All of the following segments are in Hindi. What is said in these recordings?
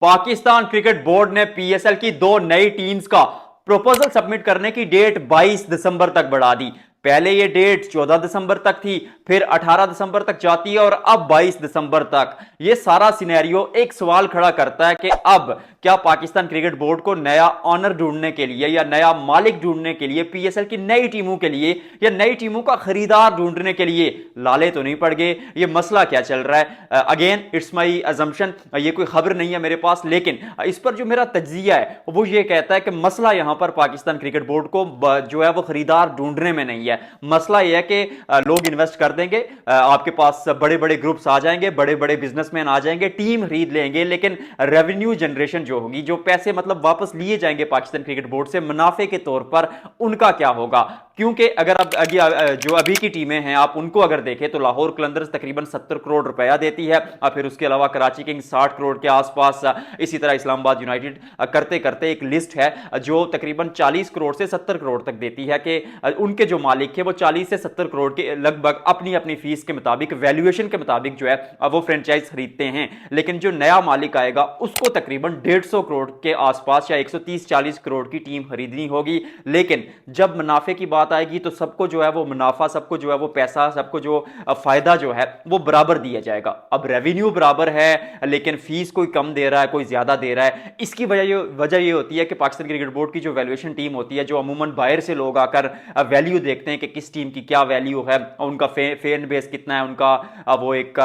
पाकिस्तान क्रिकेट बोर्ड ने पीएसएल की दो नई टीम्स का प्रपोजल सबमिट करने की डेट 22 दिसंबर तक बढ़ा दी। पहले यह डेट 14 दिसंबर तक थी, फिर 18 दिसंबर तक जाती है और अब 22 दिसंबर तक। यह सारा सिनेरियो एक सवाल खड़ा करता है कि अब क्या पाकिस्तान क्रिकेट बोर्ड को नया ऑनर ढूंढने के लिए या नया मालिक ढूंढने के लिए, पीएसएल की नई टीमों के लिए या नई टीमों का खरीदार ढूंढने के लिए लाले तो नहीं पड़ गए? ये मसला क्या चल रहा है? अगेन इट्स माई अजम्पशन, ये कोई खबर नहीं है मेरे पास, लेकिन इस पर जो मेरा तज्जिया है वो ये कहता है कि मसला यहां पर पाकिस्तान क्रिकेट बोर्ड को जो है वो खरीदार ढूंढने में नहीं है। मसला यह है कि लोग इन्वेस्ट कर देंगे, आपके पास बड़े बड़े ग्रुप्स आ जाएंगे, बड़े बड़े बिजनेसमैन आ जाएंगे, टीम खरीद लेंगे, लेकिन रेवेन्यू जनरेशन जो होगी, जो पैसे मतलब वापस लिए जाएंगे पाकिस्तान क्रिकेट बोर्ड से मुनाफे के तौर पर, उनका क्या होगा? क्योंकि अगर अब जो अभी की टीमें हैं आप उनको अगर देखें तो लाहौर कलंदर्स तकरीबन 70 करोड़ रुपया देती है, फिर उसके अलावा कराची किंग्स 60 करोड़ के आसपास, इसी तरह इस्लामाबाद यूनाइटेड करते करते एक लिस्ट है जो तकरीबन 40 करोड़ से 70 करोड़ तक देती है कि उनके जो मालिक है वो 40 से 70 करोड़ के लगभग अपनी अपनी फीस के मुताबिक, वैल्यूएशन के मुताबिक जो है वो फ्रेंचाइज खरीदते हैं। लेकिन जो नया मालिक आएगा उसको तकरीबन 150 करोड़ के आसपास या 130-40 करोड़ की टीम खरीदनी होगी। लेकिन जब मुनाफे की बात आएगी तो सबको जो है वो मुनाफा, सबको जो है वो पैसा, सबको जो फायदा जो है वो बराबर दिया जाएगा। अब रेवेन्यू बराबर है लेकिन फीस कोई कम दे रहा है, कोई ज्यादा दे रहा है। इसकी वजह ये होती है कि पाकिस्तान क्रिकेट बोर्ड की जो वैल्यूएशन टीम होती है, जो अमूमन बाहर से लोग आकर वैल्यू देखते हैं कि किस टीम की क्या वैल्यू है, उनका फैन बेस कितना है, उनका वो एक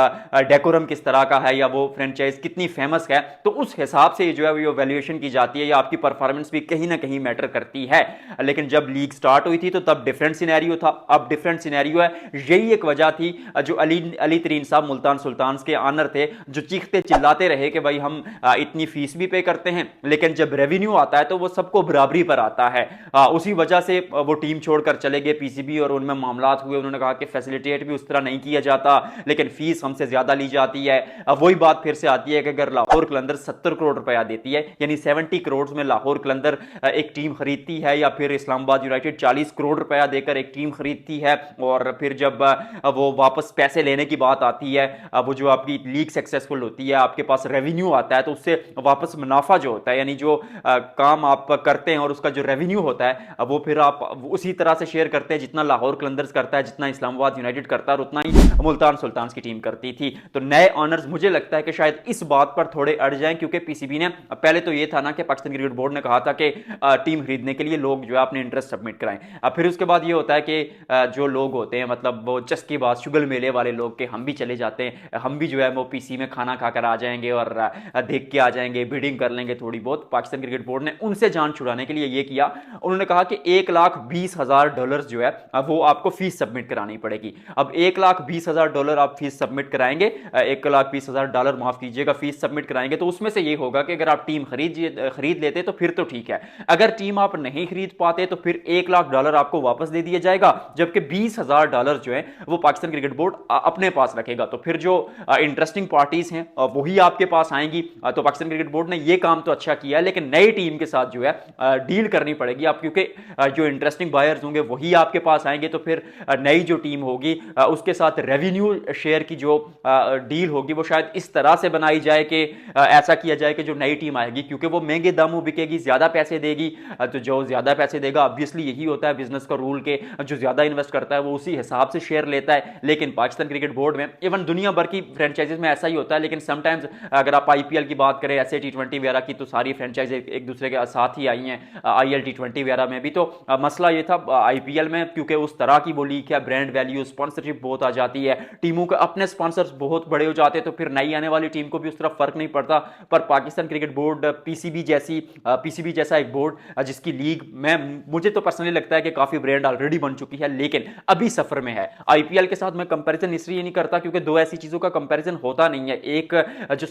डेकोरम किस तरह का है, या वो फ्रेंचाइज कितनी फेमस है, तो उस हिसाब से जो है वो वैल्यूएशन की जाती है, या आपकी परफॉर्मेंस भी कहीं ना कहीं मैटर करती है। लेकिन जब लीग स्टार्ट हुई थी तो तब डिफरेंट सिनेरियो था, अब डिफरेंट सिनेरियो है। यही एक वजह थी जो अली तरीन साहब मुल्तान सुल्तान्स के ऑनर थे, जो चीखते चिल्लाते रहे कि भाई हम इतनी फीस भी पे करते हैं, लेकिन जब रेवेन्यू आता है तो वो सबको बराबरी पर आता है। उसी वजह से वो टीम छोड़कर चले गए पीसीबी और उनमें मामला हुए। उन्होंने कहा कि फैसिलिटेट भी उस तरह नहीं किया जाता, लेकिन फीस हमसे ज्यादा ली जाती है। वही बात फिर से आती है कि अगर लाहौर कलंदर 70 करोड़ रुपया देती है, यानी 70 करोड़ में लाहौर कलंदर एक टीम खरीदती है, या फिर इस्लामाबाद यूनाइटेड 40 करोड़ रुपया देकर एक टीम खरीदती है, और फिर जब वो वापस पैसे लेने की बात आती है, वो जो आपकी लीग सक्सेसफुल होती है, आपके पास रेवेन्यू आता है, तो उससे वापस मुनाफा जो होता है, यानी जो काम आप करते हैं और उसका जो रेवेन्यू होता है वो फिर आप उसी तरह से शेयर करते हैं जितना लाहौर कलंदर्स करता है, जितना इस्लामाबाद यूनाइटेड करता है, और उतना ही मुल्तान सुल्तान्स की टीम करती थी। तो नए ऑनर्स मुझे लगता है कि शायद इस बात पर थोड़े अड़ जाएं, क्योंकि पीसीबी ने पहले तो ये था ना कि पाकिस्तान क्रिकेट बोर्ड ने कहा था कि टीम खरीदने के लिए लोग जो है अपने इंटरेस्ट सबमिट कराएं। फिर उसके बाद ये होता है कि जो लोग होते हैं, मतलब वो चस्केबाज शुगल मेले वाले लोग, के हम भी चले जाते हैं, हम भी जो है वो पीसी में खाना खाकर आ जाएंगे और देख के आ जाएंगे, बिडिंग कर लेंगे थोड़ी बहुत। पाकिस्तान क्रिकेट बोर्ड ने उनसे जान छुड़ाने के लिए ये किया, उन्होंने कहा कि $1,20,000 जो है वो आपको फीस सबमिट करानी पड़ेगी। अब $1,20,000 आप फीस सबमिट कराएंगे, $1,20,000 माफ कीजिएगा फीस सबमिट कराएंगे, तो उसमें से ये होगा कि अगर आप टीम खरीद लेते तो फिर तो ठीक है, अगर टीम आप नहीं खरीद पाते तो फिर $1,00,000 आपको वापस दे दिया जाएगा, जबकि $20,000 जो है वो पाकिस्तान क्रिकेट बोर्ड अपने पास रखेगा। तो फिर जो इंटरेस्टिंग पार्टीज हैं वही आपके पास आएंगी। तो पाकिस्तान क्रिकेट बोर्ड ने ये काम तो अच्छा किया है, लेकिन नई टीम के साथ जो है डील करनी पड़ेगी आप, क्योंकि जो इंटरेस्टिंग बायर्स होंगे वही आपके पास आएंगे। तो फिर नई जो टीम होगी उसके साथ रेवेन्यू शेयर की जो डील होगी वो शायद इस तरह से बनाई जाए कि ऐसा किया जाए कि जो नई टीम आएगी, क्योंकि वो महंगे दामों बिकेगी, ज्यादा पैसे देगी, तो जो ज्यादा पैसे देगा ऑब्वियसली यही होता है बिजनेस का रूल के जो ज्यादा इन्वेस्ट करता है वो उसी हिसाब से शेयर लेता है। लेकिन पाकिस्तान क्रिकेट बोर्ड में, इवन दुनिया भर की फ्रेंचाइजीज में ऐसा ही होता है, लेकिन समटाइम्स अगर आप आईपीएल की बात करें, ऐसे टी20 वगैरह की, तो सारी फ्रेंचाइज एक दूसरे के साथ ही आई हैं। आईएल टी20 वगैरह में भी तो मसला ये था आईपीएल में, क्योंकि उस तरह की वो लीग है, ब्रांड वैल्यू, स्पॉन्सरशिप बहुत आ जाती है, टीमों के अपने स्पॉन्सर्स बहुत बड़े हो जाते हैं, तो फिर नई आने वाली टीम को भी उस तरह फर्क नहीं पड़ता। पर पाकिस्तान क्रिकेट बोर्ड पीसीबी जैसा एक बोर्ड जिसकी लीग में मुझे तो पर्सनली लगता है कि काफी ब्रांड ऑलरेडी बन चुकी है, लेकिन अभी सफर में है। आईपीएल के साथ मैं कंपैरिजन इसलिए नहीं करता क्योंकि दो ऐसी चीजों का कंपैरिजन होता नहीं है। एक जो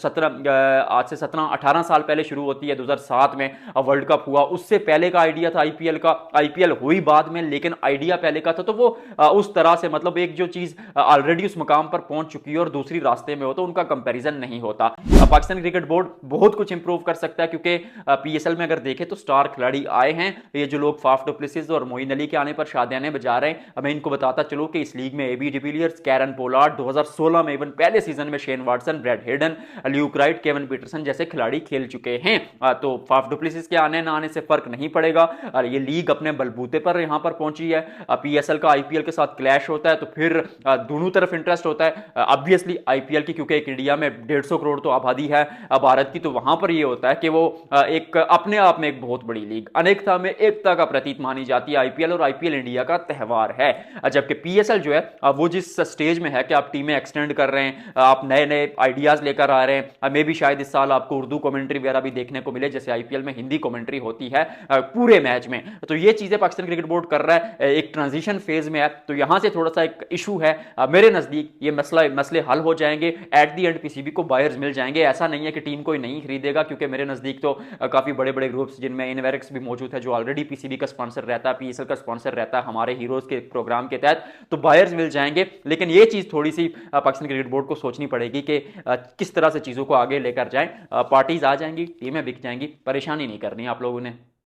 आज से 17-18 साल पहले शुरू होती है, 2007 में वर्ल्ड कप हुआ, उससे पहले का आइडिया था आईपीएल का। आईपीएल हुई बाद में, लेकिन आइडिया आइडिया पहले का था, तो वो उस तरह से मतलब एक जो चीज ऑलरेडी उस मुकाम पर पहुंच चुकी है और दूसरी रास्ते में हो तो उनका कंपैरिजन नहीं होता। पाकिस्तान क्रिकेट बोर्ड बहुत कुछ इंप्रूव कर सकता है, क्योंकि पीएसएल में अगर देखें तो स्टार खिलाड़ी आए हैं। ये जो लोग फाफ डुप्लेसिस और मोइन अली के आने पर शादियाने बजा रहे हैं, मैं इनको बताता चलूं कि इस लीग में एबी डिविलियर्स, कैरन पोलार्ड, 2016 में इवन पहले सीजन में Shane Watson, Brad Haddin, Luke Wright, Kevin Pietersen जैसे खिलाड़ी खेल चुके हैं। तो फाफ डुप्लेसिस के आने ना आने से फर्क नहीं पड़ेगा। और ये लीग अपने बलबूते पर यहां पर पहुंची है। पीएसएल का आईपीएल के साथ क्लैश होता है तो फिर दोनों तरफ इंटरेस्ट होता है। ऑब्वियसली आईपीएल की, क्योंकि एक इंडिया में 150 करोड़ तो आबादी है भारत की, तो वहां पर यह होता है कि वो एक अपने आप में एक बहुत बड़ी लीग, अनेकता में एकता का प्रतीक मानी जाती है आईपीएल, और आईपीएल इंडिया का त्यौहार है। जबकि पीएसएल जो है वो जिस स्टेज में है कि आप टीमें एक्सटेंड कर रहे हैं, आप नए नए आइडियाज लेकर आ रहे हैं, मे भी शायद इस साल आपको उर्दू कमेंट्री वगैरह भी देखने को मिले, जैसे आईपीएल में हिंदी कमेंट्री होती है पूरे मैच में। तो ये चीजें पाकिस्तान क्रिकेट बोर्ड कर रहा है, एक ट्रांजिशन फेज में है, तो यहां से थोड़ा सा एक इशू है। मेरे नजदीक ये मसले हल हो जाएंगे, एट दी एंड पीसीबी को बायर्स मिल जाएंगे। ऐसा नहीं है कि टीम कोई नहीं खरीदेगा, क्योंकि मेरे नजदीक तो काफी बड़े बड़े ग्रुप्स जिनमें इनवेरिक्स भी मौजूद है, जो ऑलरेडी पीसीबी का स्पॉन्सर रहता है, पीएसएल का स्पॉन्सर रहता है हमारे हीरोज के प्रोग्राम के तहत, तो बायर्स मिल जाएंगे। लेकिन ये चीज थोड़ी सी पाकिस्तान क्रिकेट बोर्ड को सोचनी पड़ेगी कि किस तरह से चीजों को आगे लेकर जाएं। पार्टीज आ जाएंगी, टीमें बिक जाएंगी, परेशानी नहीं करनी आप लोगों ने।